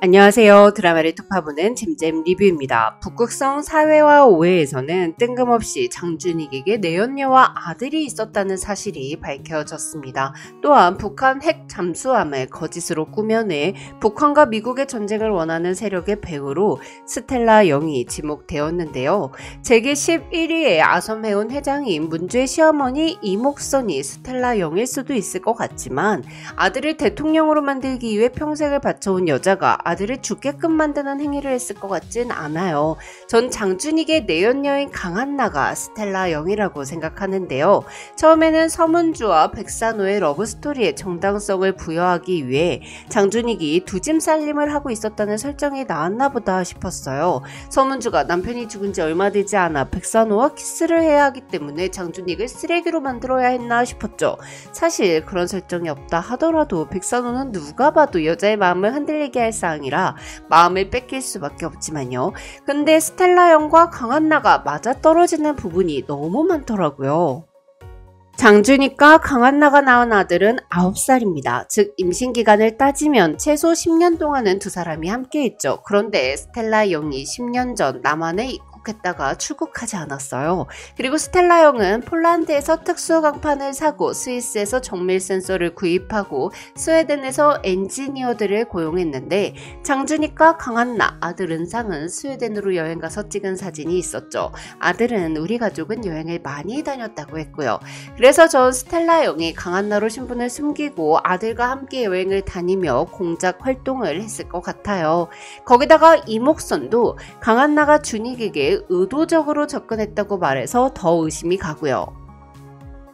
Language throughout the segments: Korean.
안녕하세요. 드라마를 특파보는 잼잼 리뷰입니다. 북극성 사회와 오해에서는 뜬금없이 장준익에게 내연녀와 아들이 있었다는 사실이 밝혀졌습니다. 또한 북한 핵 잠수함을 거짓으로 꾸며내 북한과 미국의 전쟁을 원하는 세력의 배후로 스텔라 영이 지목되었는데요. 재계 11위의 아섬해운 회장인 문주의 시어머니 이목선이 스텔라 영일 수도 있을 것 같지만 아들을 대통령으로 만들기 위해 평생을 바쳐온 여자가 아들을 죽게끔 만드는 행위를 했을 것 같진 않아요. 전 장준익의 내연녀인 강한나가 스텔라 영이라고 생각하는데요. 처음에는 서문주와 백산호의 러브스토리에 정당성을 부여하기 위해 장준익이 두짐 살림을 하고 있었다는 설정이 나왔나 보다 싶었어요. 서문주가 남편이 죽은 지 얼마 되지 않아 백산호와 키스를 해야 하기 때문에 장준익을 쓰레기로 만들어야 했나 싶었죠. 사실 그런 설정이 없다 하더라도 백산호는 누가 봐도 여자의 마음을 흔들리게 할 사항이라 마음을 뺏길 수밖에 없지만요. 근데 스텔라 영과 강한나가 맞아떨어지는 부분이 너무 많더라고요. 장준익과 강한나가 낳은 아들은 9살입니다. 즉 임신기간을 따지면 최소 10년 동안은 두 사람이 함께했죠. 그런데 스텔라 영이 10년 전 남한에 했다가 출국하지 않았어요. 그리고 스텔라 영은 폴란드에서 특수강판을 사고 스위스에서 정밀 센서를 구입하고 스웨덴에서 엔지니어들을 고용했는데 장준익과 강한나, 아들 은상은 스웨덴으로 여행가서 찍은 사진이 있었죠. 아들은 우리 가족은 여행을 많이 다녔다고 했고요. 그래서 전 스텔라 영이 강한나로 신분을 숨기고 아들과 함께 여행을 다니며 공작 활동을 했을 것 같아요. 거기다가 이목선도 강한나가 준익에게 의도적으로 접근했다고 말해서 더 의심이 가고요.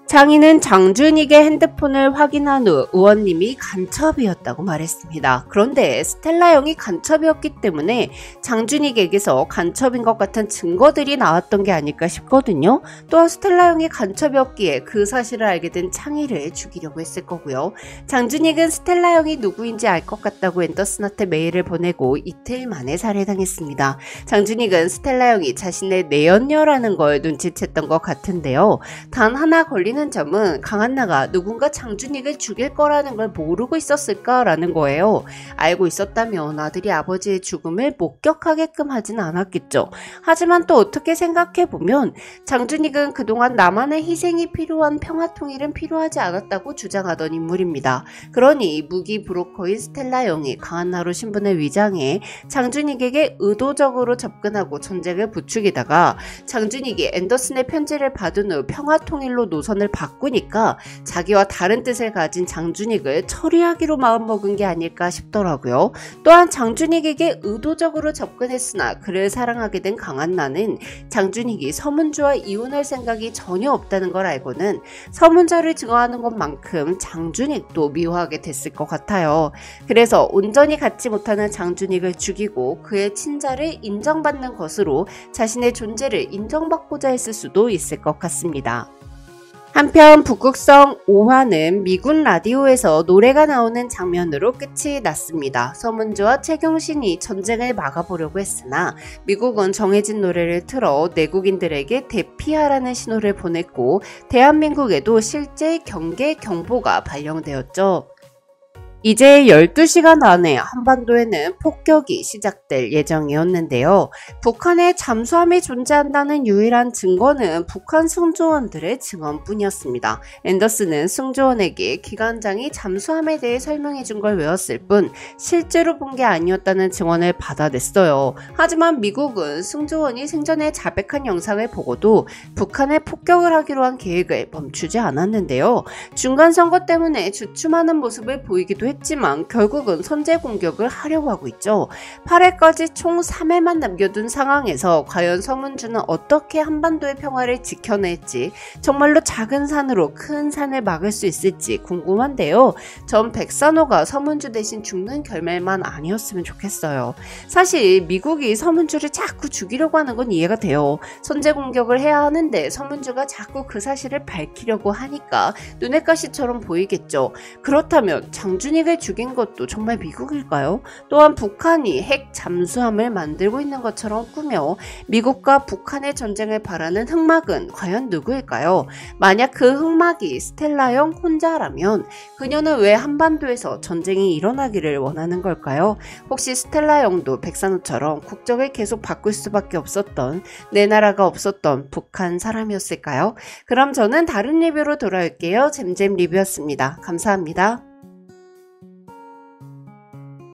장인은 장준익의 핸드폰을 확인한 후 의원님이 간첩이었다고 말했습니다. 그런데 스텔라 영이 간첩이었기 때문에 장준익에게서 간첩인 것 같은 증거들이 나왔던 게 아닐까 싶거든요. 또한 스텔라 영이 간첩이었기에 그 사실을 알게 된 창희를 죽이려고 했을 거고요. 장준익은 스텔라 영이 누구인지 알 것 같다고 앤더슨한테 메일을 보내고 이틀 만에 살해당했습니다. 장준익은 스텔라 영이 자신의 내연녀라는 걸 눈치챘던 것 같은데요. 단 하나 걸리는 점은 강한나가 누군가 장준익을 죽일 거라는 걸 모르고 있었을까라는 거예요. 알고 있었다면 아들이 아버지의 죽음을 목격하게끔 하진 않았겠죠. 하지만 또 어떻게 생각해보면 장준익은 그동안 남한의 희생이 필요한 평화통일은 필요하지 않았다고 주장하던 인물입니다. 그러니 무기 브로커인 스텔라 영이 강한나로 신분을 위장해 장준익에게 의도적으로 접근하고 전쟁을 부추기다가 장준익이 앤더슨의 편지를 받은 후 평화통일로 노선을 바꾸니까 자기와 다른 뜻을 가진 장준익을 처리하기로 마음먹은 게 아닐까 싶더라고요. 또한 장준익에게 의도적으로 접근했으나 그를 사랑하게 된 강한나는 장준익이 서문주와 이혼할 생각이 전혀 없다는 걸 알고는 서문주를 증오하는 것만큼 장준익도 미워하게 됐을 것 같아요. 그래서 온전히 갖지 못하는 장준익을 죽이고 그의 친자를 인정받는 것으로 자신의 존재를 인정받고자 했을 수도 있을 것 같습니다. 한편 북극성 5화는 미군 라디오에서 노래가 나오는 장면으로 끝이 났습니다. 서문주와 최경신이 전쟁을 막아보려고 했으나 미국은 정해진 노래를 틀어 내국인들에게 대피하라는 신호를 보냈고 대한민국에도 실제 경계 경보가 발령되었죠. 이제 12시간 안에 한반도에는 폭격이 시작될 예정이었는데요. 북한에 잠수함이 존재한다는 유일한 증거는 북한 승조원들의 증언뿐이었습니다. 앤더슨은 승조원에게 기관장이 잠수함에 대해 설명해 준 걸 외웠을 뿐 실제로 본 게 아니었다는 증언을 받아냈어요. 하지만 미국은 승조원이 생전에 자백한 영상을 보고도 북한에 폭격을 하기로 한 계획을 멈추지 않았는데요. 중간선거 때문에 주춤하는 모습을 보이기도 했지만 결국은 선제 공격을 하려고 하고 있죠. 8회까지 총 3회만 남겨둔 상황에서 과연 서문주는 어떻게 한반도의 평화를 지켜낼지 정말로 작은 산으로 큰 산을 막을 수 있을지 궁금한데요. 전 백산호가 서문주 대신 죽는 결말만 아니었으면 좋겠어요. 사실 미국이 서문주를 자꾸 죽이려고 하는 건 이해가 돼요. 선제 공격을 해야 하는데 서문주가 자꾸 그 사실을 밝히려고 하니까 눈엣가시처럼 보이겠죠. 그렇다면 장준익 장준익을 죽인 것도 정말 미국일까요? 또한 북한이 핵 잠수함을 만들고 있는 것처럼 꾸며 미국과 북한의 전쟁을 바라는 흑막은 과연 누구일까요? 만약 그 흑막이 스텔라영 혼자라면 그녀는 왜 한반도에서 전쟁이 일어나기를 원하는 걸까요? 혹시 스텔라영도 백산우처럼 국적을 계속 바꿀 수밖에 없었던, 내 나라가 없었던 북한 사람이었을까요? 그럼 저는 다른 리뷰로 돌아올게요. 잼잼 리뷰였습니다. 감사합니다.